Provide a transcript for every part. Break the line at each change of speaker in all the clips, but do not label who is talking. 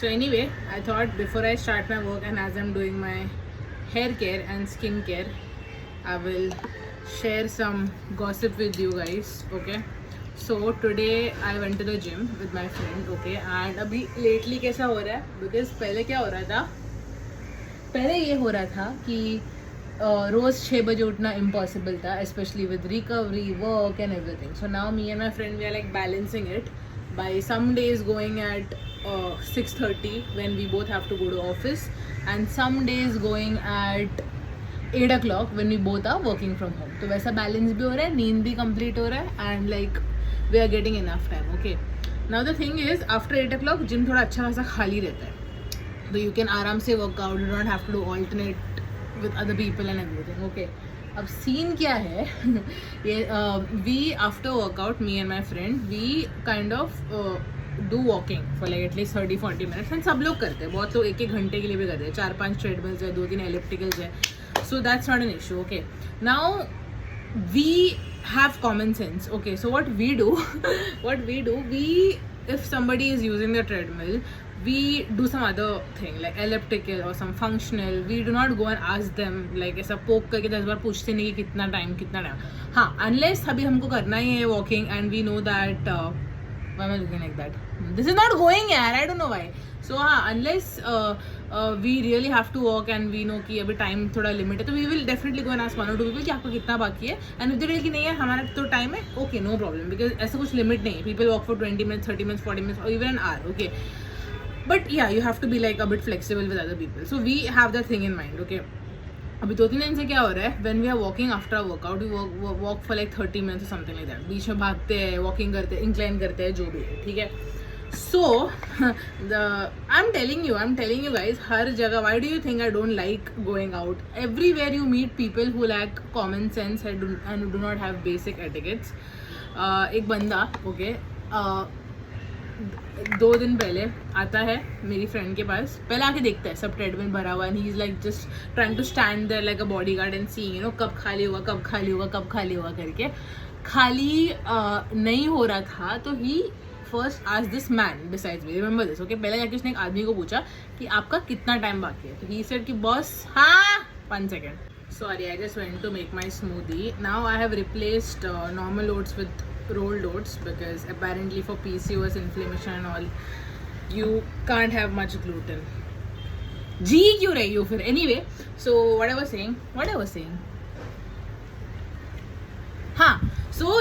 So anyway, I thought before I start my work and as I'm doing my hair care and skin care, I will share some gossip with you guys. Okay, so today I went to the gym with my friend. Okay, and अभी lately कैसा हो रहा है, because पहले क्या हो रहा था, पहले ये हो रहा था कि रोज़ 6 बजे उठना इम्पॉसिबल था, specially with recovery work and everything. So now me and my friend we are like balancing it by some days going at 6:30 when we both have to go to office, and some days going at 8 o'clock when we both are working from home. तो वैसा balance भी हो रहा है, नींद भी complete हो रहा है, and like we are getting enough time. Okay, now the thing is after 8 o'clock gym थोड़ा अच्छा खासा खाली रहता है, तो यू कैन आराम से workout, you don't have to do alternate with other people and everything. Okay, अब सीन क्या है ये we after workout, me and my friend, we kind of do walking for like at least 30-40 minutes, and सब लोग करते हैं, बहुत लोग 1-1 घंटे के लिए भी करते हैं. 4-5 ट्रेडमिल्स है, 2-3 ellipticals है, so that's not an issue. Okay, now we have common sense. Okay, so what we do if somebody is using the treadmill, we do some other thing like elliptical or some functional. We do not go and ask them like ऐसा poke करके 10 बार पूछते नहीं कि कितना time. हाँ, unless अभी हमको करना ही है walking and we know that why am I looking like that? This is not going यार, I don't know why. So हाँ, unless we really have to walk and we know कि अभी time थोड़ा limit है, तो we will definitely go and ask 1 or 2 people कि आपको कितना बाकी है, and if they really कि नहीं है हमारा तो टाइम है, okay, no problem, because ऐसा कुछ लिमिट नहीं है. People walk for 20 minutes, 30 minutes, 40 minutes or even an hour. Okay, but yeah, you have to be like a bit flexible with other people. So we have that thing in mind. Okay, अभी 2-3 दिन से क्या हो रहा है, when we are walking after a workout, we walk for like 30 minutes or something like that. बीच में भागते हैं, walking करते हैं, incline करते हैं, जो भी है, ठीक है. So I'm telling you guys, हर जगह, why do you think I don't like going out? Everywhere you meet people who lack common sense and do not have basic etiquettes. एक बंदा, okay, 2 दिन पहले आता है मेरी फ्रेंड के पास, पहले आके देखता है सब ट्रेडमिल भरा हुआ, and he is like just trying to stand there like a bodyguard and seeing, you know, कब खाली होगा करके. खाली नहीं हो रहा था, तो he first asked this man besides me, remember this. Okay, पहले जाके उसने एक आदमी को पूछा कि आपका कितना टाइम बाकी है, तो ही सेड कि बॉस, हाँ 1 second, sorry, I just went to make my smoothie. Now I have replaced normal oats with rolled oats, because apparently for PCOS, inflammation and all, you can't have much gluten. जी क्यों रही हो फिर? Anyway, so what I was saying, हाँ, so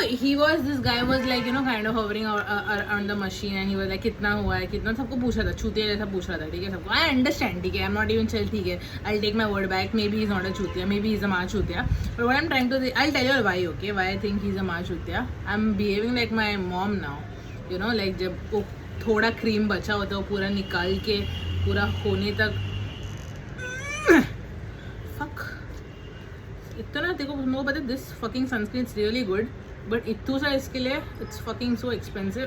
this guy was like, you know, kind of hovering on the machine, and he was like कितना हुआ है, कितना, सबको पूछ रहा था, चूतिया जैसा पूछ रहा था, ठीक है, सबको. I understand, ठीक है, I'm not even chill, ठीक है, I'll take my word back, maybe he's not a चूतिया, maybe he's a माँ चूतिया, but what I'm trying to say, I'll tell you why, okay, why I think he's a माँ चूतिया. I'm behaving like my mom now, you know, like जब वो थोड़ा cream बचा होता है वो पूरा निकाल के पूरा होने तक, fuck, इतना देखो, मुझे पता है this fucking sunscreen is really good, but इतू सा इसके लिए it's fucking so expensive.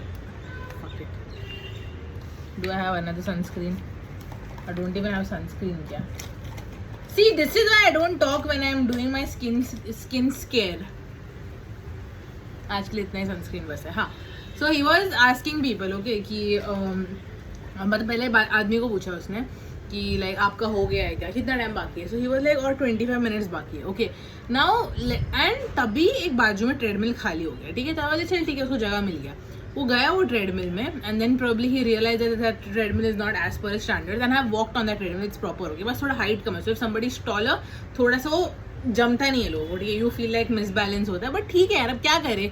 Fuck it, do I have another sunscreen? I don't even have sunscreen क्या. See, this is why I don't talk when I am doing my skin care. आज के लिए इतना ही सनस्क्रीन बस है. हाँ, so he was asking people, okay, कि मतलब पहले आदमी को पूछा उसने कि लाइक आपका हो गया है क्या, कितना टाइम बाकी है. सो ही वाज लाइक और 25 मिनट्स बाकी है. ओके, नाउ एंड तभी एक बाजू में ट्रेडमिल खाली हो गया, ठीक है, तब वाले चल ठीक है, उसको जगह मिल गया, वो गया वो ट्रेडमिल में, and then probably he realize that treadmill is not as per standard, and have walked on that treadmill, it's proper. Okay, बस थोड़ा हाइट कम है, so if somebody is taller, थोड़ा सा वो जमता नहीं है लोगों को, ठीक है, यू फील लाइक मिसबैलेंस होता है, बट ठीक है यार, अब क्या करे,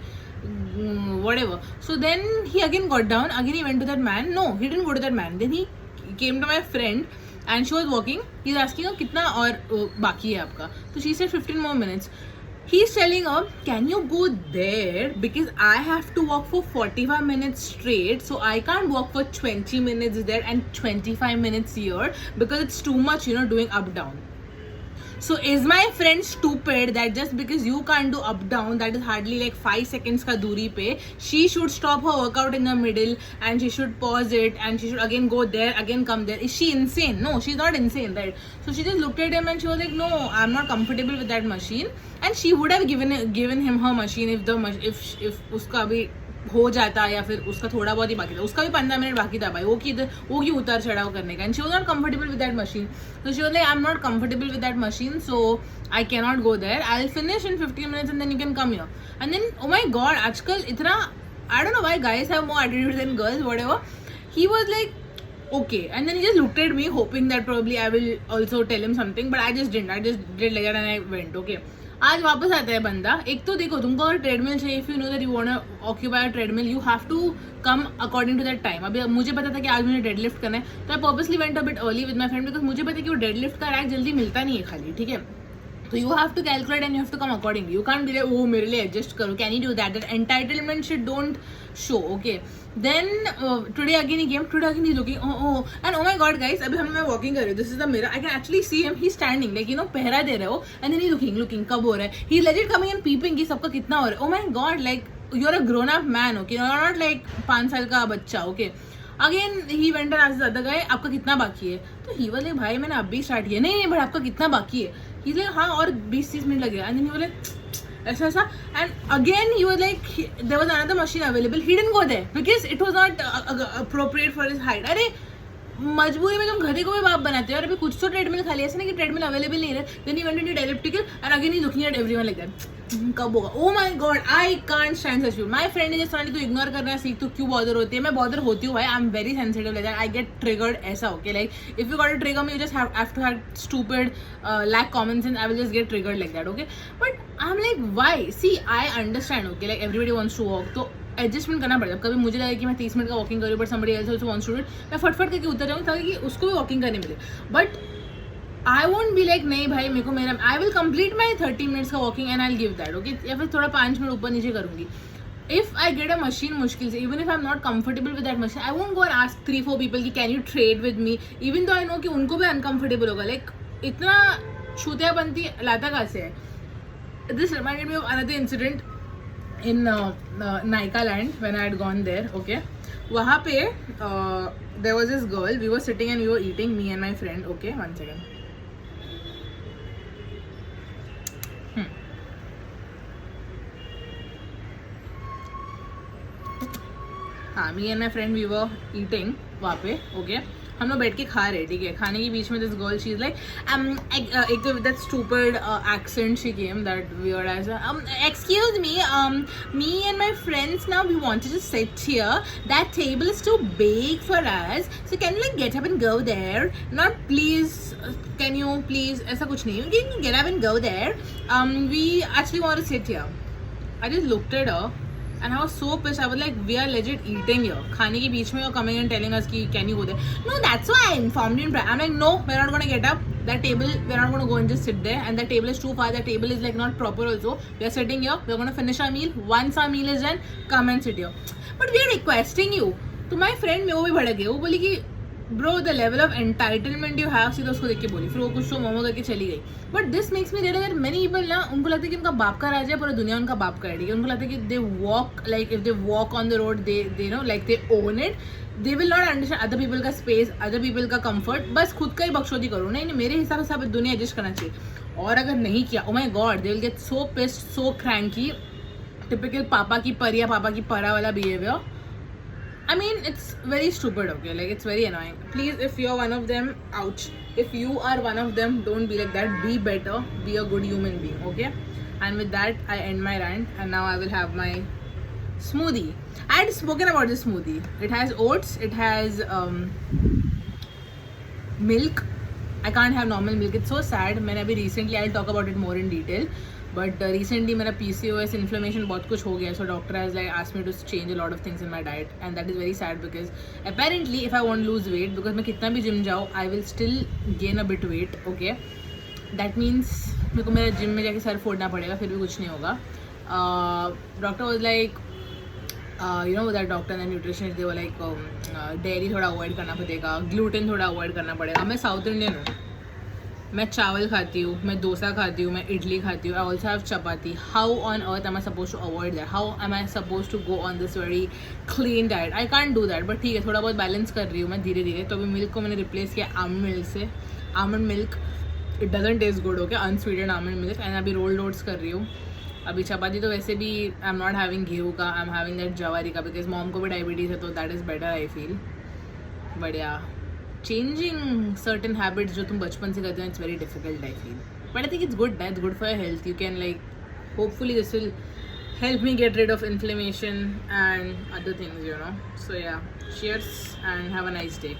whatever. So then he again got down, again he went to that man. No, he didn't go to that man. Then he came to my friend and she was walking. He's asking her कितना और बाकी है आपका, so she said 15 more minutes. He's telling her, can you go there, because I have to walk for 45 minutes straight, so I can't walk for 20 minutes there and 25 minutes here, because it's too much, you know, doing up down. So is my friend stupid that just because you can't do up down, that is hardly like 5 seconds का दूरी पे, she should stop her workout in the middle and she should pause it and she should again go there, again come there? Is she insane? No, she's not insane, right? So she just looked at him and she was like, no, I'm not comfortable with that machine, and she would have given him her machine if उसका अभी हो जाता या फिर उसका थोड़ा बहुत ही बाकी था, उसका भी 15 मिनट बाकी था भाई, वो की उतार चढ़ाव करने का, and she was not comfortable with that machine, so she was like I'm not comfortable with that machine, so I cannot go there, I'll finish in 15 minutes and then you can come here. And then oh my god, आजकल इतना, I don't know why guys have more attitude than girls, whatever. He was like okay, and then he just looked at me hoping that probably I will also tell him something, but I just didn't, I just did like that and I went. Okay, आज वापस आता है बंदा, एक तो देखो तुमको अगर ट्रेडमिल चाहिए, if you know that you want to occupy treadmill, you have to come according to that time. अभी मुझे पता था कि आज मुझे डेडलिफ्ट करना है, तो I purposely went a bit early with my friend, because मुझे पता है कि वो डेडलिफ्ट का रैक जल्दी मिलता नहीं है खाली, ठीक है. तो you have to calculate and you have to come accordingly, you can't be वो मेरे लिए एडजस्ट करो, can you do that, that entitlement shit don't show. Okay, then today again he came, today again he's looking, and oh my god guys, अभी मैं walking कर रही हूँ, this is the mirror, I can actually see him, he's standing like you know पहरा दे रहे हो, and then he's looking कब हो रहा है, he's legit coming and peeping कि सबका कितना हो रहा है. Oh my god, like you're a grown up man, okay, you're not like 5 साल का बच्चा. Okay, again he went and asked the guy आपका कितना बाकी है, तो ही वाज लाइक भाई मैंने अभी स्टार्ट किया, नहीं बट आपका कितना बाकी है, ही लाइक हाँ और 20-30 मिनट लगेगा, and then he was like ऐसा, and again he was like there was another machine available, he didn't go there because it was not appropriate for his height. अरे मजबूरी में तुम गधे को भी बाप बनाते हो, और अभी कुछ तो ट्रेडमिल खाली, ऐसा नहीं कि ट्रेडमिल अवेलेबल नहीं है. Then he went into elliptical and again he looking at everyone like that, कब होगा. Oh my God, I can't stand such people. My friend is just तू इग्नोर करना सीख, तू क्यों बॉदर होती है. मैं बॉदर होती हूँ भाई, I am very sensitive like that, I get triggered ऐसा. Okay, like if you got to trigger me, you just have to have stupid lack common sense, I will just get triggered like that. Okay, but I am like why, see I understand. Okay, like everybody wants to walk, तो adjustment करना पड़ता है. कभी मुझे लगा कि मैं 30 minute का वॉकिंग करूँ, but somebody else also wants to do it, मैं फटफट करके उतर जाऊँगी ताकि उसको भी वॉकिंग करने मिले. But I won't be like नहीं भाई मेरे को मेरा, I will complete my 30 minutes का walking and I will give that. Okay, या फिर थोड़ा 5 मिनट ऊपर नीचे करूँगी. If I get a machine मुश्किल से, even if I am not comfortable with that machine, I won't go and ask 3-4 people कि can you trade with me, even though I no कि उनको भी अनकंफर्टेबल होगा. लाइक इतना छूतियापंती लाता कहाँ से है. This reminded me of another incident in Naika land when I had gone there. Okay, वहाँ पे there was this girl, we were sitting and we were eating, me and my friend. Okay, one second. हाँ, me and my friend we were eating वहाँ पे. Okay, हम लोग बैठ के खा रहे, ठीक है. खाने के बीच में this girl she is like एक तो that stupid accent she came that weird as excuse me and my friends now we wanted to sit here, that table is too big for us, so can you like get up and go there, not please can you please, ऐसा कुछ नहीं, can you get up and go there, we actually want to sit here. I just looked at her and I was so pissed. I was like, we are legit eating here. खाने के बीच में you're coming and telling us कि can you go there? No, that's why I informed you in prior. I'm like, no, we're not gonna get up. That table, we're not gonna go and just sit there. And that table is too far. That table is like not proper also. We are sitting here. We're gonna finish our meal. Once our meal is done, come and sit here. But we are requesting you. तो my friend में वो भी भड़क गई. वो बोली कि bro the level of entitlement you have, सीधा उसको देख के बोली. फिर वो कुछ तो मोमो करके चली गई. But this makes me realize that many people ना, उनको लगता है कि उनका बाप का राज है, पूरा दुनिया उनका बाप का है, ठीक है. उनको लगता है कि they walk like, if they walk on the road they know like they own it, they will not understand other people का स्पेस, अदर पीपल का कंफर्ट, बस खुद का ही बख्शोदी करो. नहीं, मेरे हिसाब से सब दुनिया एडजस्ट करना चाहिए. और अगर नहीं किया, ओ my God, they will get so pissed, so cranky. Typical पापा की परिया, पापा की परा वाला behaviour. I mean, it's very stupid, okay? Like, it's very annoying. Please, if you're one of them, ouch. If you are one of them, don't be like that. Be better. Be a good human being, okay? And with that, I end my rant. And now I will have my smoothie. I had spoken about this smoothie. It has oats. It has milk. I can't have normal milk. It's so sad. मैंने अभी recently, I'll talk about it more in detail. But recently मेरा PCOS inflammation बहुत कुछ हो गया, so doctor has like asked me to change a lot of things in my diet, and that is very sad because apparently if I want to lose weight, because मैं कितना भी gym जाऊँ, I will still gain a bit weight. Okay, that means मेरे को मेरा gym में जाके sir फोड़ना पड़ेगा, फिर भी कुछ नहीं होगा. Doctor was like, you know that doctor and nutritionist, they were like dairy थोड़ा अवॉइड करना पड़ेगा, gluten थोड़ा अवॉइड करना पड़ेगा. मैं साउथ इंडियन हूँ, मैं चावल खाती हूँ, मैं डोसा खाती हूँ, मैं इडली खाती हूँ. I also have chapati. How on earth am I suppose to avoid that? How am I suppose to go on this very clean diet? I can't do that. But ठीक है, थोड़ा बहुत बैलेंस कर रही हूँ मैं धीरे धीरे. तो अभी मिल्क को मैंने रिप्लेस किया आमंड मिल्क से. Almond milk, it doesn't taste good, okay, unsweetened almond milk. And अभी रोल्ड ओट्स कर रही हूँ. अभी चपाती तो वैसे भी आई एम नॉट हैविंग गेहूँ का, आई एम हैविंग दैट जवारी का, बिकॉज मॉम को भी डायबिटीज़ है, तो that is better I feel. But या, चेंजिंग सर्टन हैबिट्स जो तुम बचपन से करते हो, it's very difficult I feel. But I think it's good, that's good for your health. You can like, hopefully this will help me get rid of inflammation and other things, you know. So yeah, cheers and have a nice day.